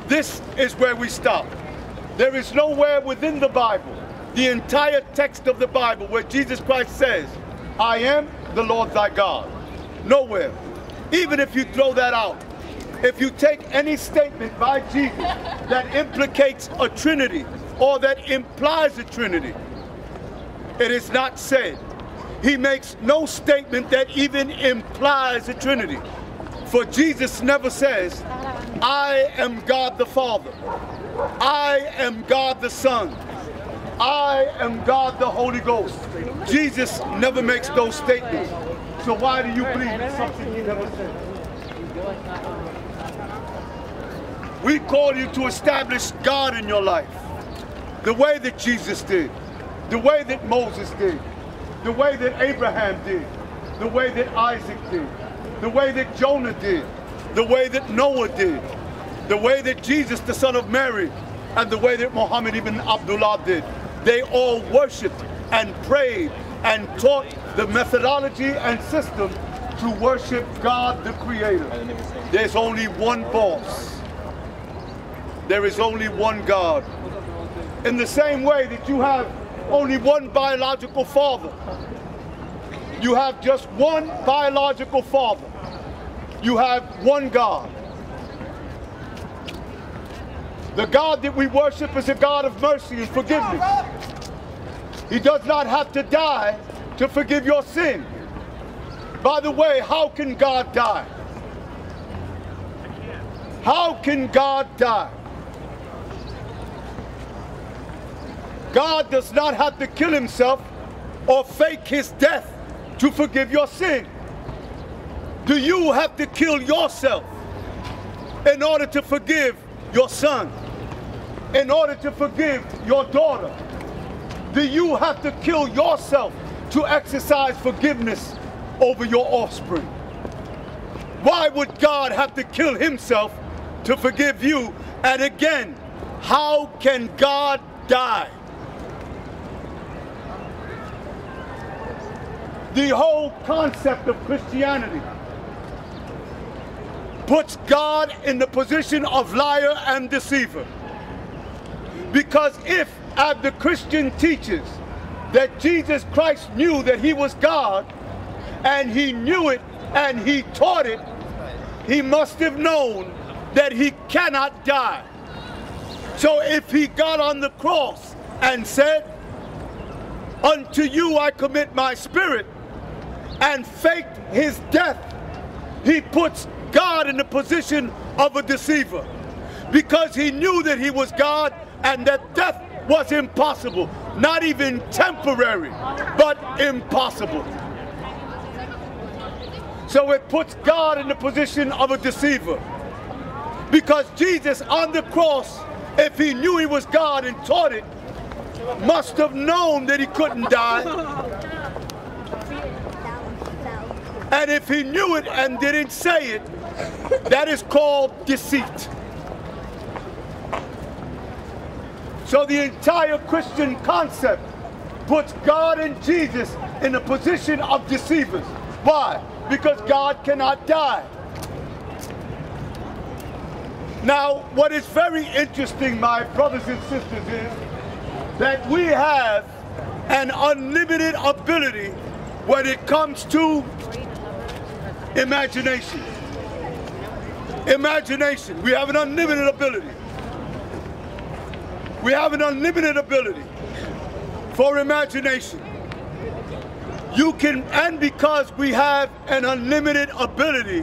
This is where we stop. There is nowhere within the Bible, the entire text of the Bible, where Jesus Christ says, I am the Lord thy God. Nowhere. Even if you throw that out, if you take any statement by Jesus that implicates a Trinity or that implies a Trinity, it is not said. He makes no statement that even implies a Trinity. For Jesus never says, I am God the Father. I am God the Son. I am God the Holy Ghost. Jesus never makes those statements. So why do you believe in something he never said? We call you to establish God in your life, the way that Jesus did, the way that Moses did, the way that Abraham did, the way that Isaac did, the way that Jonah did, the way that Noah did, the way that Jesus, the son of Mary, and the way that Muhammad ibn Abdullah did. They all worshiped and prayed and taught the methodology and system to worship God the Creator. There's only one boss. There is only one God. In the same way that you have only one biological father, you have just one biological father. You have one God. The God that we worship is a God of mercy and forgiveness. He does not have to die to forgive your sin. By the way, how can God die? How can God die? God does not have to kill himself or fake his death to forgive your sin. Do you have to kill yourself in order to forgive your son? In order to forgive your daughter? Do you have to kill yourself to exercise forgiveness over your offspring? Why would God have to kill himself to forgive you? And again, how can God die? The whole concept of Christianity puts God in the position of liar and deceiver. Because if, as the Christian teaches, that Jesus Christ knew that he was God, and he knew it and he taught it, he must have known that he cannot die. So if he got on the cross and said, unto you I commit my spirit, and faked his death, he puts God in the position of a deceiver, because he knew that he was God and that death was impossible, not even temporary, but impossible. So it puts God in the position of a deceiver, because Jesus on the cross, if he knew he was God and taught it, must have known that he couldn't die. And if he knew it and didn't say it, that is called deceit. So the entire Christian concept puts God and Jesus in a position of deceivers. Why? Because God cannot die. Now, what is very interesting, my brothers and sisters, is that we have an unlimited ability when it comes to imagination. Imagination. We have an unlimited ability. We have an unlimited ability for imagination. You can, and because we have an unlimited ability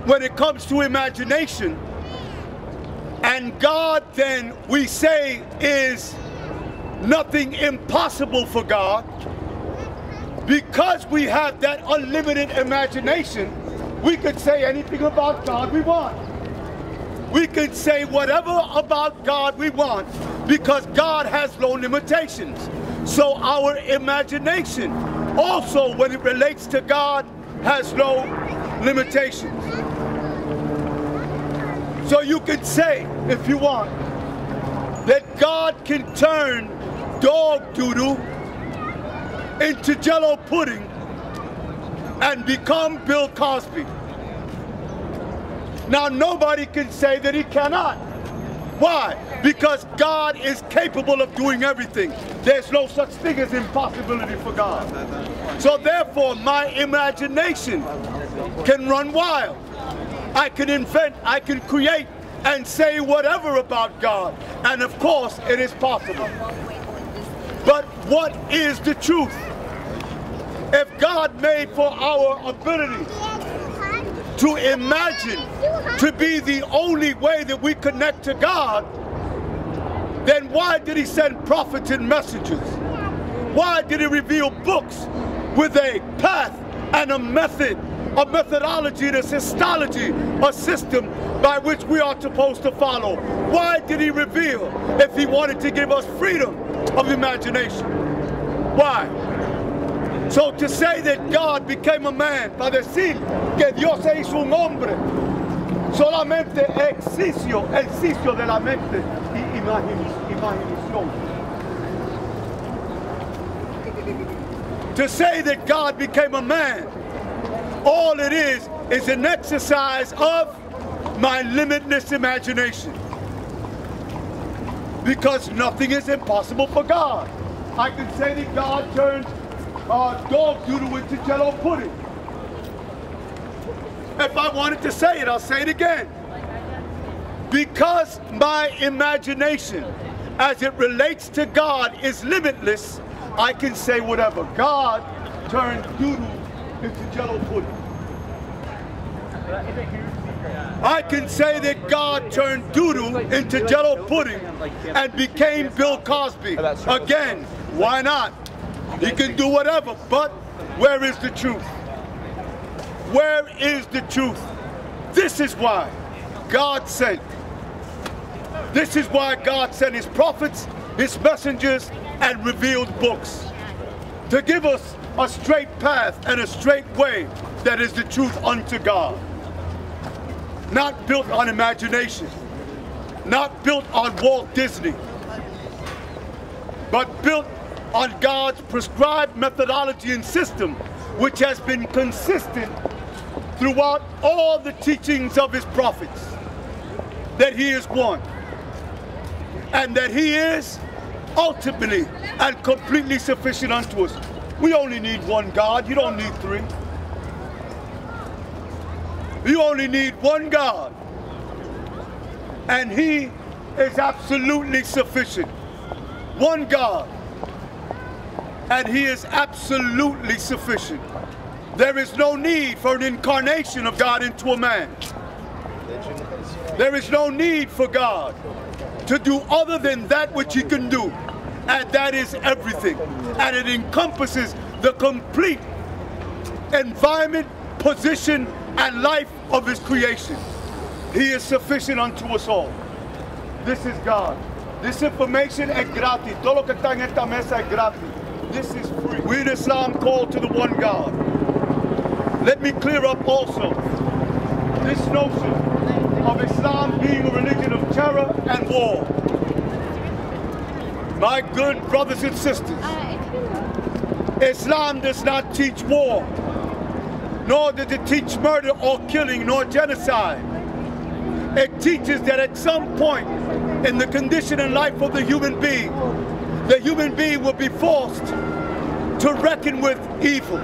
when it comes to imagination, and God then we say is nothing impossible for God, because we have that unlimited imagination, we could say anything about God we want. We could say whatever about God we want, because God has no limitations. So our imagination also, when it relates to God, has no limitations. So you could say, if you want, that God can turn dog doo-doo into Jell-O pudding and become Bill Cosby. Now nobody can say that he cannot. Why? Because God is capable of doing everything. There's no such thing as impossibility for God. So therefore, my imagination can run wild. I can invent, I can create, and say whatever about God. And of course, it is possible. But what is the truth? If God made for our ability to imagine to be the only way that we connect to God, then why did he send prophets and messengers? Why did he reveal books with a path and a method, a methodology, a systology, a system by which we are supposed to follow? Why did he reveal if he wanted to give us freedom of imagination? Why? So to say that God became a man, para decir que Dios se hizo un hombre, solamente ejercicio de la mente y imaginación. To say that God became a man, all it is an exercise of my limitless imagination. Because nothing is impossible for God. I can say that God turned dog doodle into jello pudding. If I wanted to say it, I'll say it again. Because my imagination, as it relates to God, is limitless, I can say whatever. God turned doodle into jello pudding. I can say that God turned doodle into jello pudding and became Bill Cosby. Again, why not? He can do whatever, but where is the truth? Where is the truth? This is why God sent. This is why God sent his prophets, his messengers, and revealed books. To give us a straight path and a straight way that is the truth unto God. Not built on imagination. Not built on Walt Disney. But built on God's prescribed methodology and system, which has been consistent throughout all the teachings of his prophets, that he is one, and that he is ultimately and completely sufficient unto us. We only need one God. You don't need three. You only need one God, and he is absolutely sufficient. One God, and he is absolutely sufficient. There is no need for an incarnation of God into a man. There is no need for God to do other than that which he can do, and that is everything. And it encompasses the complete environment, position, and life of his creation. He is sufficient unto us all. This is God. This information es gratis. Todo lo que está en esta mesa es gratis. This is free. We in Islam call to the one God. Let me clear up also this notion of Islam being a religion of terror and war. My good brothers and sisters, Islam does not teach war, nor does it teach murder or killing, nor genocide. It teaches that at some point in the condition and life of the human being will be forced to reckon with evil.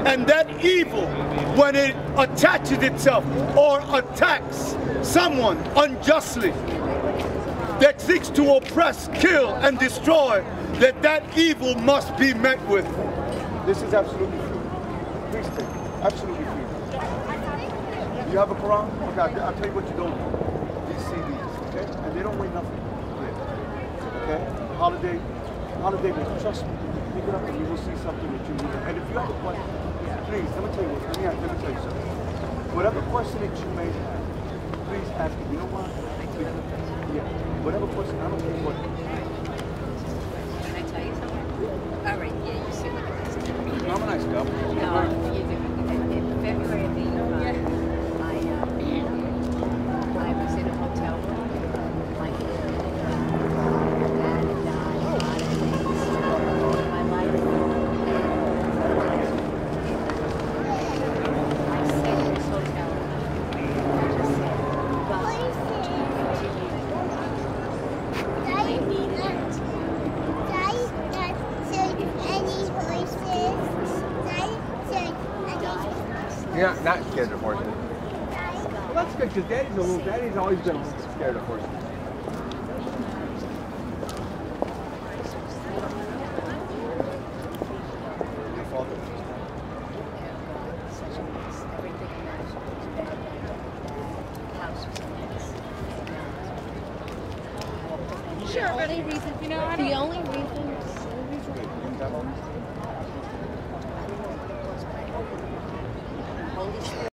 And that evil, when it attaches itself or attacks someone unjustly, that seeks to oppress, kill, and destroy, that evil must be met with. This is absolutely free. Please take it. Absolutely free. You have a Quran? Okay, I'll tell you what you don't do. These CDs, okay? And they don't weigh nothing. Okay? Holiday will trust me. Pick it up and you will see something that you need. And if you have a question, please, let me tell you what. Let me tell you something. Whatever question that you may have, please ask me. You know why? Yeah. Whatever question, I don't care what. Can I tell you something? All right, yeah, you seem like a nice guy. I'm a nice guy. No, you do. In February of 85, I was in a hotel room. My husband died. A lot of things in my life. I stayed in this hotel. I just You're not scared of horses. Well, that's good because Daddy's always been a little scared of horses. Sure, but the only reason, the only reason